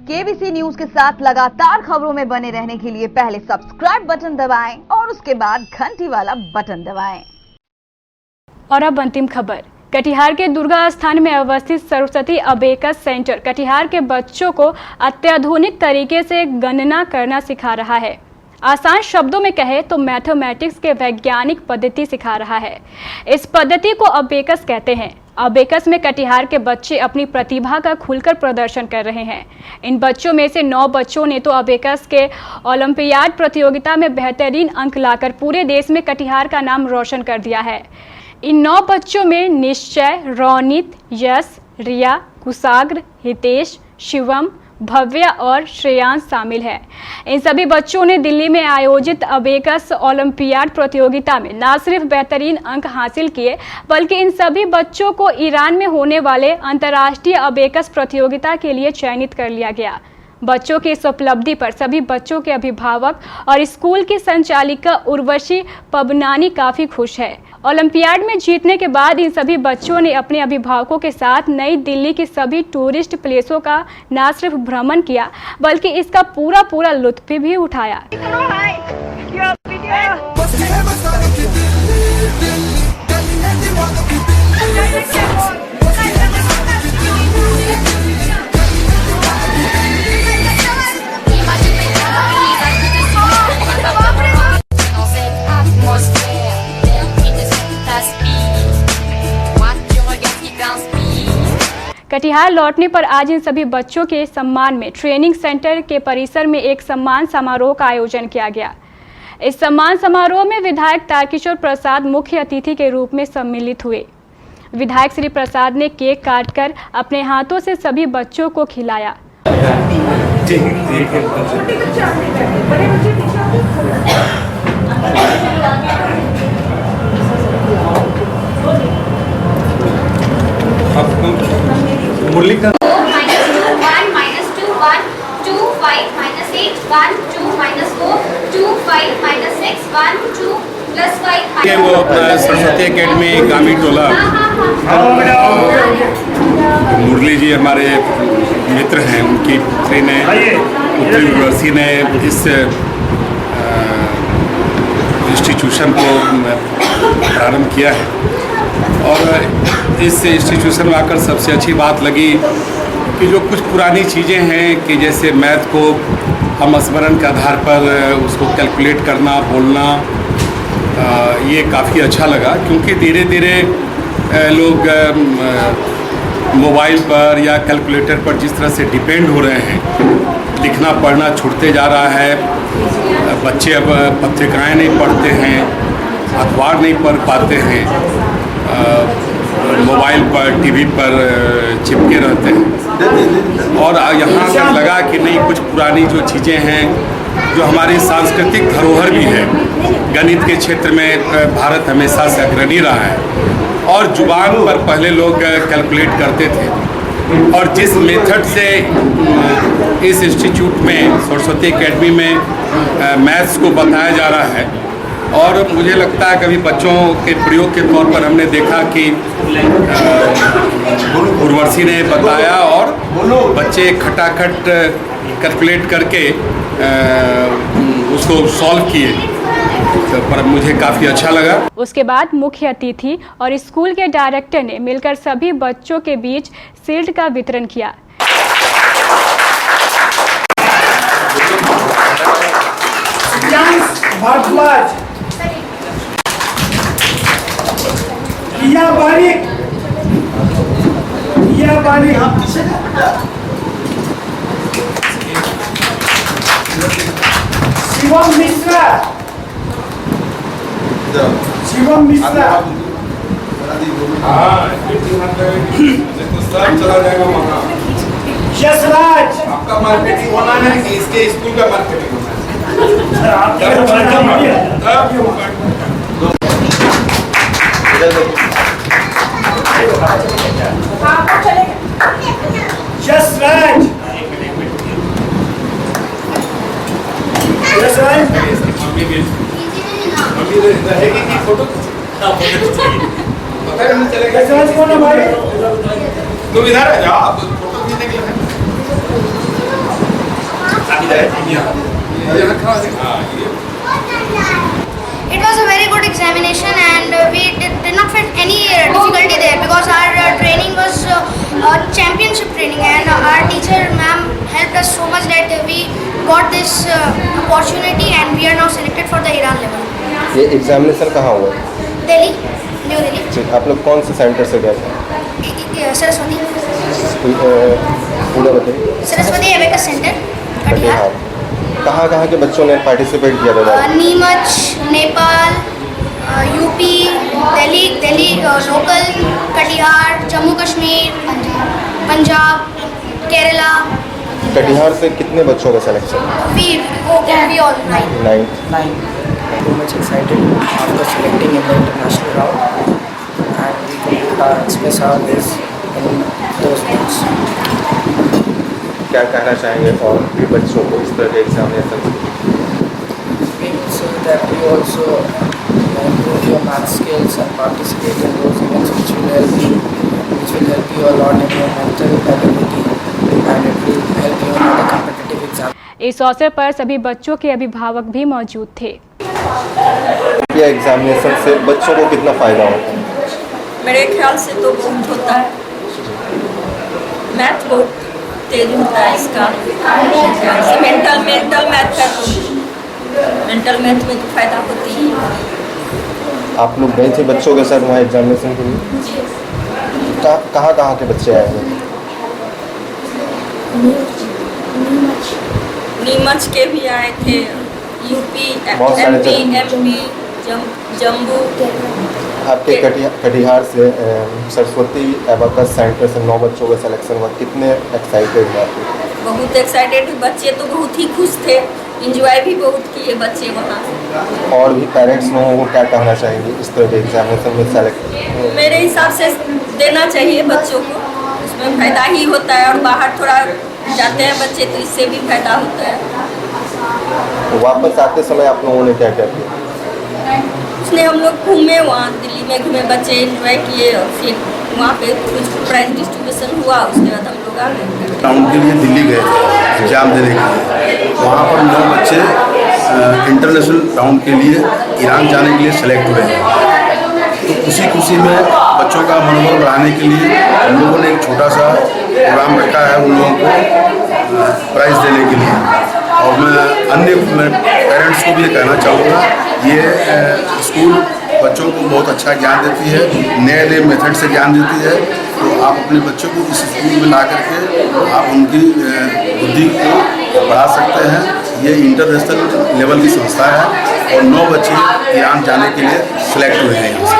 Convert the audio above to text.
KBC news के साथ लगातार खबरों में बने रहने के लिए पहले सब्सक्राइब बटन दबाएं और उसके बाद घंटी वाला बटन दबाएं। और अब अंतिम खबर। कटिहार के दुर्गा स्थान में अवस्थित सरस्वती अबेकस सेंटर कटिहार के बच्चों को अत्याधुनिक तरीके से गणना करना सिखा रहा है। आसान शब्दों में कहे तो मैथमेटिक्स के वैज्ञानिक पद्धति सिखा रहा है। इस पद्धति को अबेकस कहते हैं। अबेकस में कटिहार के बच्चे अपनी प्रतिभा का खुलकर प्रदर्शन कर रहे हैं। इन बच्चों में से 9 बच्चों ने तो अबेकस के ओलंपियाड प्रतियोगिता में बेहतरीन अंक लाकर पूरे देश में कटिहार का नाम रोशन कर दिया है। इन 9 बच्चों में निश्चय, रोनित, यश, रिया, कुशाग्र, हितेश, शिवम, भव्य और श्रेयांश शामिल है। इन सभी बच्चों ने दिल्ली में आयोजित अबेकस ओलंपियाड प्रतियोगिता में न सिर्फ बेहतरीन अंक हासिल किए बल्कि इन सभी बच्चों को ईरान में होने वाले अंतर्राष्ट्रीय अबेकस प्रतियोगिता के लिए चयनित कर लिया गया। बच्चों की इस उपलब्धि पर सभी बच्चों के अभिभावक और स्कूल की संचालिका उर्वशी पबनानी काफी खुश है। ओलंपियाड में जीतने के बाद इन सभी बच्चों ने अपने अभिभावकों के साथ नई दिल्ली की सभी टूरिस्ट प्लेसों का न सिर्फ भ्रमण किया बल्कि इसका पूरा लुत्फ भी उठाया। कटिहार लौटने पर आज इन सभी बच्चों के सम्मान में ट्रेनिंग सेंटर के परिसर में एक सम्मान समारोह का आयोजन किया गया। इस सम्मान समारोह में विधायक तारकिशोर प्रसाद मुख्य अतिथि के रूप में सम्मिलित हुए। विधायक श्री प्रसाद ने केक काटकर अपने हाथों से सभी बच्चों को खिलाया। मुरली का 2 -2 1 -2 1 2 5 -8 1 2 -4 2 5 -6 1 2 +5 के वो सरस्वती एकेडमी गामी टोला मुरली जी हमारे मित्र हैं। उनकी पुत्री ने उत्तरी उर्वशी ने इस इंस्टीट्यूशन को प्रारंभ किया है और इस इंस्टीट्यूशन में आकर सबसे अच्छी बात लगी कि जो कुछ पुरानी चीज़ें हैं कि जैसे मैथ को हम स्मरण के आधार पर उसको कैलकुलेट करना, बोलना, ये काफ़ी अच्छा लगा क्योंकि धीरे धीरे लोग मोबाइल पर या कैलकुलेटर पर जिस तरह से डिपेंड हो रहे हैं, लिखना पढ़ना छूटते जा रहा है। बच्चे अब पत्रिकाएं नहीं पढ़ते हैं, अखबार नहीं पढ़ पाते हैं, मोबाइल पर टीवी पर चिपके रहते हैं। और यहाँ पर लगा कि नहीं, कुछ पुरानी जो चीज़ें हैं जो हमारी सांस्कृतिक धरोहर भी है। गणित के क्षेत्र में भारत हमेशा से अग्रणी रहा है और जुबान पर पहले लोग कैलकुलेट करते थे और जिस मेथड से इस इंस्टीट्यूट में सरस्वती एकेडमी में मैथ्स को बताया जा रहा है और मुझे लगता है कभी बच्चों के प्रयोग के तौर पर हमने देखा कि उर्वशी ने बताया और बच्चे खटाखट कैलकुलेट करके उसको सॉल्व किए, पर मुझे काफ़ी अच्छा लगा। उसके बाद मुख्य अतिथि और स्कूल के डायरेक्टर ने मिलकर सभी बच्चों के बीच शील्ड का वितरण किया। भारद्वाज, शिवम मिश्रा, चला जाएगा वहाँ। यशराज, आपका मार्केटिंग होना है कि इसके स्कूल का मार्केटिंग होना है? यशराज, रहेगी कि फोटो पता नहीं चलेगा। यशराज कौन है भाई? तुम इधर आ जाओ, फोटो खींचने के लिए। It was a very good examination and we did not face any difficulty there because our training was championship training and our teacher ma'am helped us so much that we got this opportunity and we are now selected for the Iran level. ये examination कहाँ हुआ? Delhi, New Delhi, आप लोग कौन से centre से गए थे? Saraswati, पूरा बताइए। Saraswati Abacus Center, Katihar, कहाँ के बच्चों ने पार्टिसिपेट किया था? Neemach, Nepal, UP, Delhi local, Katihar, Jammu Kashmir, Punjab, Kerala. Katihar से कितने बच्चों का selection? We all 9. 9। I'm too much excited after selecting in the international round and we could express our ways in those rounds. क्या कहना चाहेंगे और भी बच्चों को इस तरह के एग्जामिनेशन से? We would say that you also improve your math skills and participate in those events which will help you a lot in your mental ability and it will help you in other competitive exams. इस अवसर पर सभी बच्चों के अभिभावक भी मौजूद थे। ये एग्जामिनेशन से बच्चों को कितना फ़ायदा होता है? मेरे ख्याल से तो बहुत होता है। मैथ बहुत तेज होता है इसका। मेंटल मैथ का मेंटल मैथ में तो फायदा होती है। आप लोग गए थे बच्चों के साथ वहाँ एग्जामिनेशन के लिए? कहाँ के बच्चे आए हैं? नीमच के भी आए थे, यूपी, एमपी, जम्मू। आपके कटिहार से सरस्वती एबाकस सेंटर से 9 बच्चों का सिलेक्शन हुआ, कितने एक्साइटेड हैं आप? बहुत एक्साइटेड, बच्चे तो बहुत ही खुश थे, इंजॉय भी बहुत किए बच्चे वहाँ। और भी पेरेंट्स लोगों को क्या कहना चाहेंगे इस तरह के एग्जामिनेशन में सेलेक्ट? मेरे हिसाब से देना चाहिए बच्चों को, उसमें फायदा ही होता है और बाहर थोड़ा जाते हैं बच्चे तो इससे भी फायदा होता है। वापस आते समय आप लोगों ने क्या क्या किया? उसने हम लोग घूमे, वहाँ दिल्ली में घूमे, बच्चे एंजॉय किए और फिर वहाँ पे कुछ प्राइज डिस्ट्रीब्यूशन हुआ, उसके बाद हम लोग आ गए। राउंड के लिए दिल्ली गए थे एग्जाम देने के लिए, वहाँ पर 9 बच्चे इंटरनेशनल राउंड के लिए ईरान जाने के लिए सेलेक्ट हुए हैं। तो खुशी में बच्चों का मनोबल बढ़ाने के लिए हम लोगों ने एक छोटा सा प्रोग्राम रखा है उन लोगों को प्राइज़ देने के लिए। और मैं अन्य पेरेंट्स को भी ये कहना चाहूँगा, ये स्कूल बच्चों को बहुत अच्छा ज्ञान देती है, नए मेथड से ज्ञान देती है। तो आप अपने बच्चों को इस स्कूल में ला करके आप उनकी बुद्धि को बढ़ा सकते हैं। ये इंटरनेशनल लेवल की संस्था है और 9 बच्चे ईरान जाने के लिए सिलेक्ट हुए हैं यहाँ से।